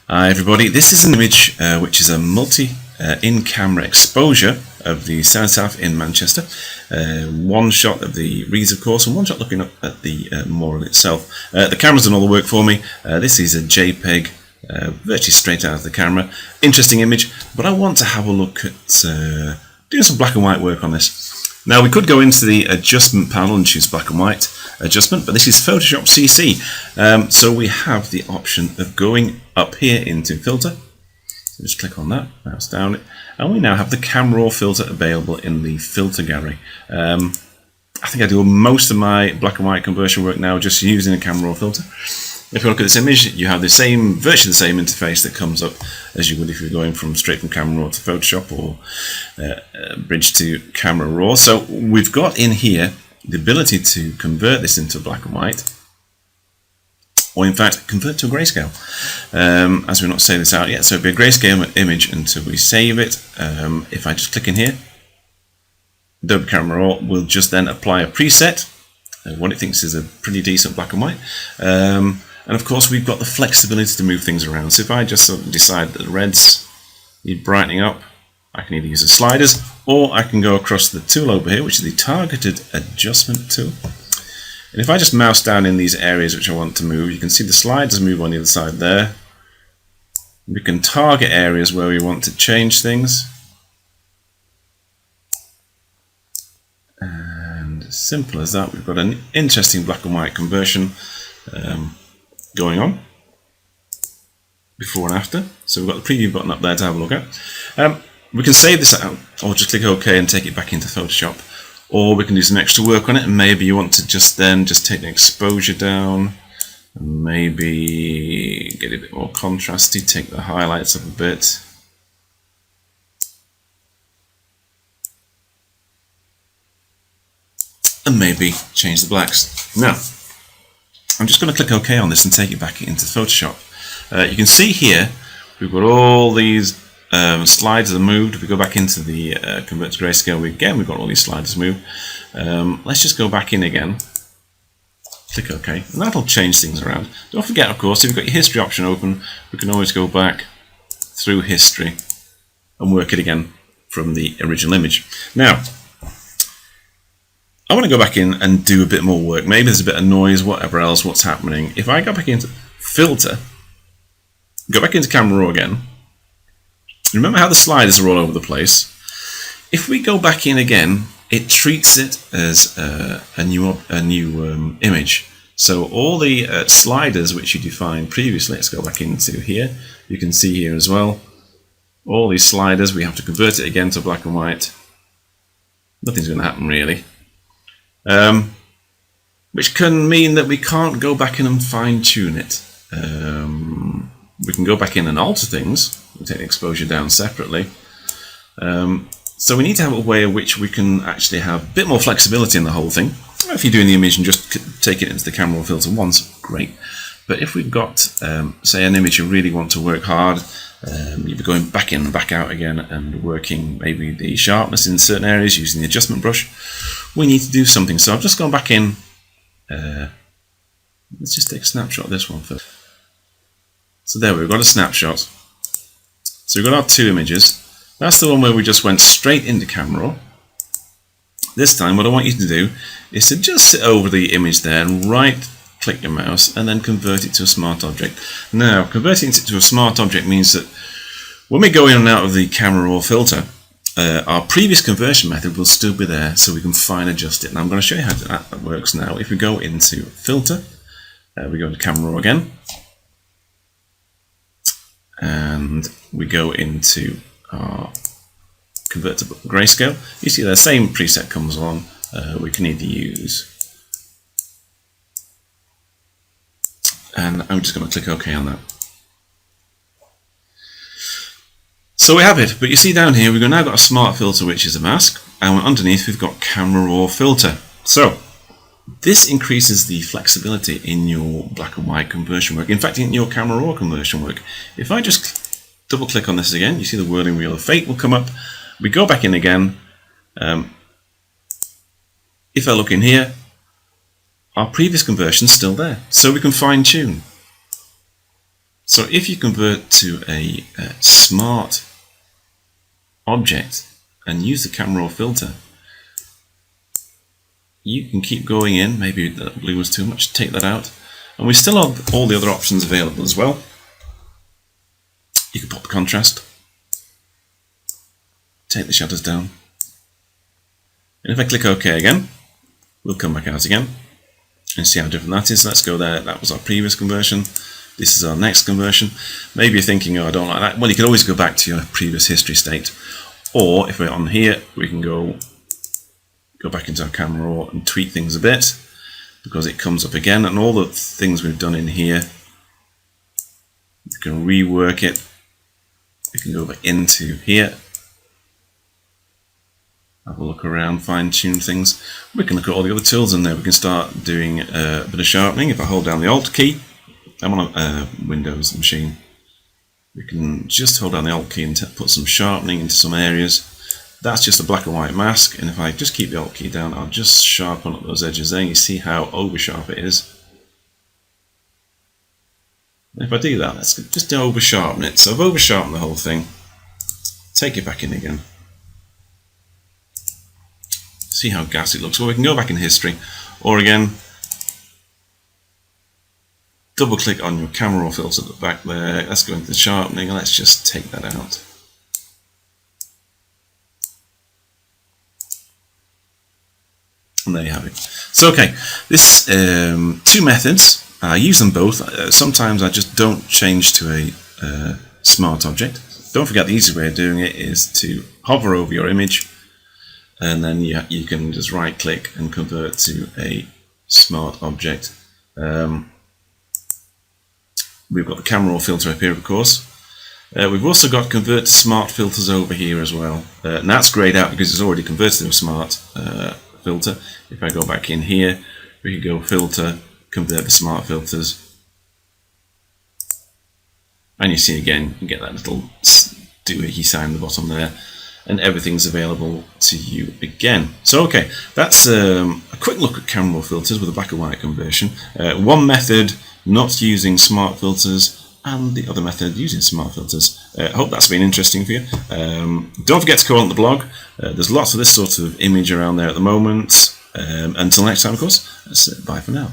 Hi everybody, this is an image which is a in-camera exposure of the South in Manchester. One shot of the reeds of course and one shot looking up at the moral itself. The camera's done all the work for me. This is a JPEG virtually straight out of the camera. Interesting image, but I want to have a look at doing some black and white work on this. Now we could go into the adjustment panel and choose black and white adjustment, but this is Photoshop CC. So we have the option of going up here into filter. So just click on that, mouse down it, and we now have the camera raw filter available in the filter gallery. I think I do most of my black and white conversion work now just using a camera raw filter. If you look at this image, you have virtually the same interface that comes up as you would if you're going straight from camera raw to Photoshop or bridge to camera raw. So we've got in here the ability to convert this into black and white, or in fact convert to a grayscale. As we're not saving this out yet, so it'll be a grayscale image until we save it. If I just click in here, Adobe Camera Raw will just then apply a preset, what it thinks is a pretty decent black and white. And of course we've got the flexibility to move things around. So if I just sort of decide that the reds need brightening up, I can either use the sliders or I can go across the tool over here, which is the targeted adjustment tool. And if I just mouse down in these areas which I want to move, you can see the sliders move on the other side there. We can target areas where we want to change things. And simple as that, we've got an interesting black and white conversion going on before and after. So we've got the preview button up there to have a look at. We can save this out or just click OK and take it back into Photoshop, or we can do some extra work on it, and maybe you want to just take the exposure down and maybe get it a bit more contrasty, take the highlights up a bit. And maybe change the blacks. Now, I'm just going to click OK on this and take it back into Photoshop. You can see here we've got all these sliders are moved. If we go back into the convert to grayscale, we've got all these sliders moved. Let's just go back in again. Click OK, and that'll change things around. Don't forget, of course, if you've got your history option open, we can always go back through history and work it again from the original image. Now, I want to go back in and do a bit more work. Maybe there's a bit of noise, whatever else, what's happening. If I go back into filter, go back into camera raw again, remember how the sliders are all over the place? If we go back in again, it treats it as a new image. So all the sliders which you defined previously, let's go back into here. You can see here as well, all these sliders, we have to convert it again to black and white. Nothing's going to happen really. Which can mean that we can't go back in and fine-tune it. We can go back in and alter things. We'll take the exposure down separately. So we need to have a way in which we can actually have a bit more flexibility in the whole thing. If you're doing the image and just take it into the camera raw filter once, great. But if we've got, say, an image you really want to work hard, you'll be going back in and back out again and working maybe the sharpness in certain areas using the adjustment brush, we need to do something. So I've just gone back in. Let's just take a snapshot of this one first. So there we've got a snapshot. So we've got our two images. That's the one where we just went straight into camera raw. This time what I want you to do is to just sit over the image there and right click your mouse and then convert it to a smart object. Now, converting it to a smart object means that when we go in and out of the camera raw filter, our previous conversion method will still be there, so we can fine adjust it. And I'm going to show you how that works now. If we go into filter, we go into camera raw again, and we go into our convert to grayscale. You see the same preset comes along. We can either use, and I'm just going to click OK on that. So we have it, but you see down here we've now got a smart filter which is a mask, and underneath we've got camera raw filter. So this increases the flexibility in your black and white conversion work, in fact in your camera raw conversion work. If I just double click on this again, you see the whirling wheel of fate will come up. We go back in again. If I look in here, our previous conversion is still there, so we can fine tune. So if you convert to a smart object and use the camera raw filter, you can keep going in. Maybe that blue was too much, take that out, and we still have all the other options available as well. You can pop the contrast, take the shadows down, and if I click OK again, we'll come back out again and see how different that is. Let's go there. That was our previous conversion. This is our next conversion. Maybe you're thinking, oh, I don't like that. Well, you can always go back to your previous history state. Or if we're on here, we can go back into our camera raw and tweak things a bit, because it comes up again. And all the things we've done in here, we can rework it. We can go back into here, have a look around, fine tune things. We can look at all the other tools in there. We can start doing a bit of sharpening. If I hold down the Alt key, I'm on a Windows machine. We can just hold down the Alt key and put some sharpening into some areas. That's just a black and white mask, and if I just keep the Alt key down, I'll just sharpen up those edges there. You see how over sharp it is. And if I do that, let's just over sharpen it. So I've over sharpened the whole thing. Take it back in again. See how gas it looks. Well, we can go back in history, or again, double click on your camera raw filter at the back there. Let's go into the sharpening and let's just take that out. And there you have it. So okay, this two methods, I use them both. Sometimes I just don't change to a smart object. Don't forget the easy way of doing it is to hover over your image, and then you can just right click and convert to a smart object. We've got the camera raw filter up here, of course. We've also got convert to smart filters over here as well. And that's grayed out because it's already converted to a smart filter. If I go back in here, we can go filter, convert to smart filters. And you see again, you get that little doohickey sign at the bottom there. And everything's available to you again. So okay, that's a quick look at camera raw filters with a black and white conversion. One method not using smart filters, and the other method using smart filters. I hope that's been interesting for you. Don't forget to go on the blog. There's lots of this sort of image around there at the moment. Until next time, of course, bye for now.